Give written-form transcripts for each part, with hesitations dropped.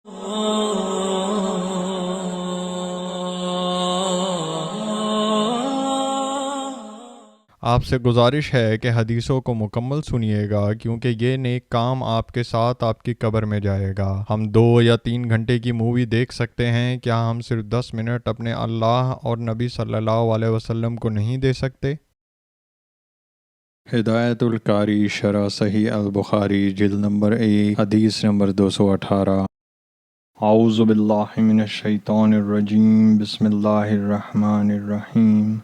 آپ سے گزارش ہے کہ حدیثوں کو مکمل سنیے گا، کیونکہ یہ نیک کام آپ کے ساتھ آپ کی قبر میں جائے گا۔ ہم 2 یا 3 گھنٹے کی مووی دیکھ سکتے ہیں، کیا ہم صرف 10 منٹ اپنے اللہ اور نبی صلی اللہ علیہ وسلم کو نہیں دے سکتے؟ ہدایت القاری شرح صحیح البخاری جلد نمبر 1 حدیث نمبر 218۔ اعوذ باللہ من الشیطان الرجیم، بسم اللہ الرحمن الرحیم۔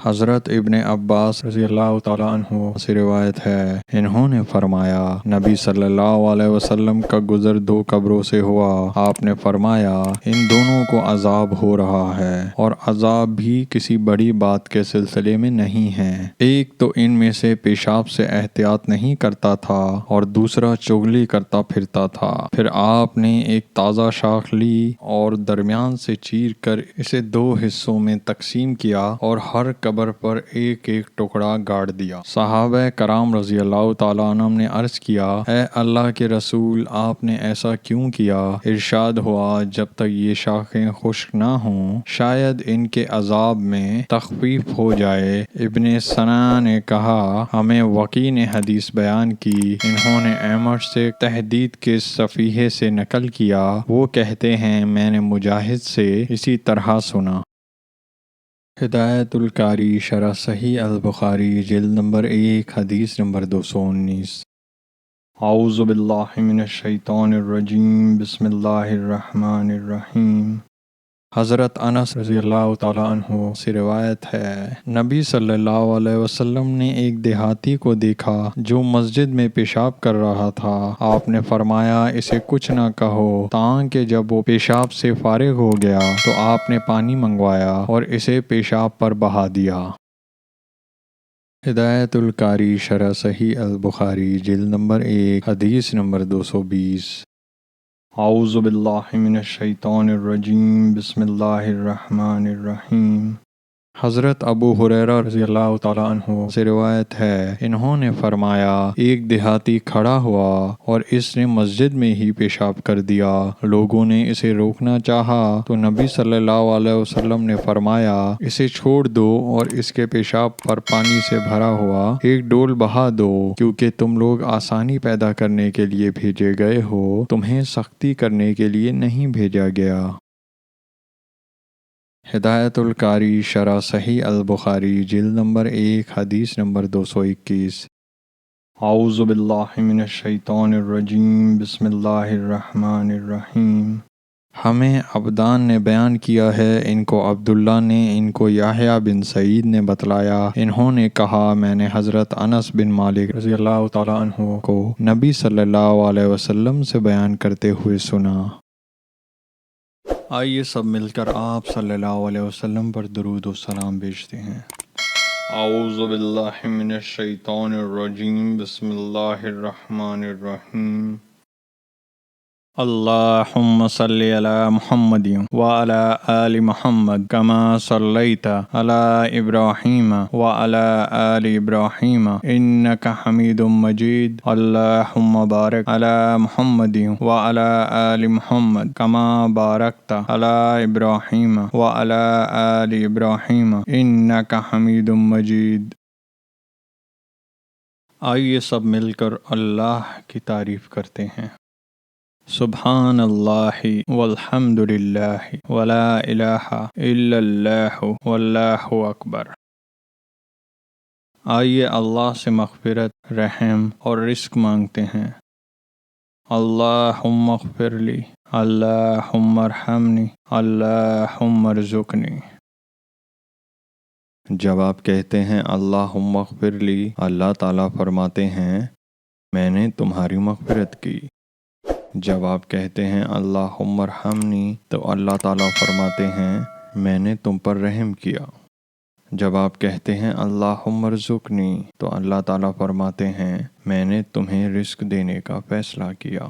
حضرت ابن عباس رضی اللہ تعالیٰ عنہ سے روایت ہے، انہوں نے فرمایا نبی صلی اللہ علیہ وسلم کا گزر 2 قبروں سے ہوا۔ آپ نے فرمایا ان دونوں کو عذاب ہو رہا ہے، اور عذاب بھی کسی بڑی بات کے سلسلے میں نہیں ہے۔ ایک تو ان میں سے پیشاب سے احتیاط نہیں کرتا تھا اور دوسرا چغلی کرتا پھرتا تھا۔ پھر آپ نے ایک تازہ شاخ لی اور درمیان سے چیر کر اسے 2 حصوں میں تقسیم کیا اور ہر قبر پر ایک ایک ٹکڑا گاڑ دیا۔ صحابہ کرام رضی اللہ تعالیٰ عنہم نے عرض کیا، اے اللہ کے رسول، آپ نے ایسا کیوں کیا؟ ارشاد ہوا، جب تک یہ شاخیں خشک نہ ہوں شاید ان کے عذاب میں تخفیف ہو جائے۔ ابن سنا نے کہا، ہمیں وقی نے حدیث بیان کی، انہوں نے اعمش سے تحدید کے صفیحے سے نقل کیا، وہ کہتے ہیں میں نے مجاہد سے اسی طرح سنا۔ ہدایت القاری شرح صحیح البخاری جلد نمبر 1 حدیث نمبر 219۔ اعوذ باللہ من الشیطان الرجیم، بسم اللہ الرحمن الرحیم۔ حضرت انس رضی اللہ تعالیٰ عنہ سے روایت ہے، نبی صلی اللہ علیہ وسلم نے ایک دیہاتی کو دیکھا جو مسجد میں پیشاب کر رہا تھا۔ آپ نے فرمایا اسے کچھ نہ کہو، تاکہ جب وہ پیشاب سے فارغ ہو گیا تو آپ نے پانی منگوایا اور اسے پیشاب پر بہا دیا۔ ہدایت القاری شرح صحیح البخاری جلد نمبر 1 حدیث نمبر 220۔ اعوذ باللہ من الشیطان الرجیم، بسم اللہ الرحمن الرحیم۔ حضرت ابو ہریرہ رضی اللہ تعالیٰ عنہ سے روایت ہے، انہوں نے فرمایا ایک دیہاتی کھڑا ہوا اور اس نے مسجد میں ہی پیشاب کر دیا۔ لوگوں نے اسے روکنا چاہا تو نبی صلی اللہ علیہ وسلم نے فرمایا اسے چھوڑ دو اور اس کے پیشاب پر پانی سے بھرا ہوا ایک ڈول بہا دو، کیونکہ تم لوگ آسانی پیدا کرنے کے لیے بھیجے گئے ہو، تمہیں سختی کرنے کے لیے نہیں بھیجا گیا۔ ہدایت القاری شرح صحیح البخاری جلد نمبر 1 حدیث نمبر 221۔ اعوذ باللہ من الشیطان الرجیم، بسم اللہ الرحمن الرحیم۔ ہمیں عبدان نے بیان کیا ہے، ان کو عبداللہ نے، ان کو یحییٰ بن سعید نے بتلایا، انہوں نے کہا میں نے حضرت انس بن مالک رضی اللہ تعالیٰ عنہ کو نبی صلی اللہ علیہ وسلم سے بیان کرتے ہوئے سنا۔ آئیے سب مل کر آپ صلی اللہ علیہ وسلم پر درود و سلام بھیجتے ہیں۔ اعوذ باللہ من الشیطان الرجیم، بسم اللہ الرحمن الرحیم۔ اللہم صلی علی محمد وعلی آل محمد کما صلیت علی ابراہیم وعلی آل ابراہیم انک حمید مجید۔ اللہم بارک علی محمد وعلی آل محمد کما بارکت علی ابراہیم وعلی آل ابراہیم انک حمید مجید۔ آئیے سب مل کر اللہ کی تعریف کرتے ہیں۔ سبحان اللہ والحمد للہ ولا الہ الا اللہ واللہ اکبر۔ آئیے اللہ سے مغفرت، رحم اور رزق مانگتے ہیں۔ اللہم اغفر لی، اللہم ارحمنی، اللہم ارزقنی۔ جب آپ کہتے ہیں اللہم اغفر لی، اللہ تعالیٰ فرماتے ہیں میں نے تمہاری مغفرت کی۔ جب آپ کہتے ہیں اللہم ارحمنی تو اللہ تعالیٰ فرماتے ہیں میں نے تم پر رحم کیا۔ جب آپ کہتے ہیں اللہم ارزقنی تو اللہ تعالیٰ فرماتے ہیں میں نے تمہیں رزق دینے کا فیصلہ کیا۔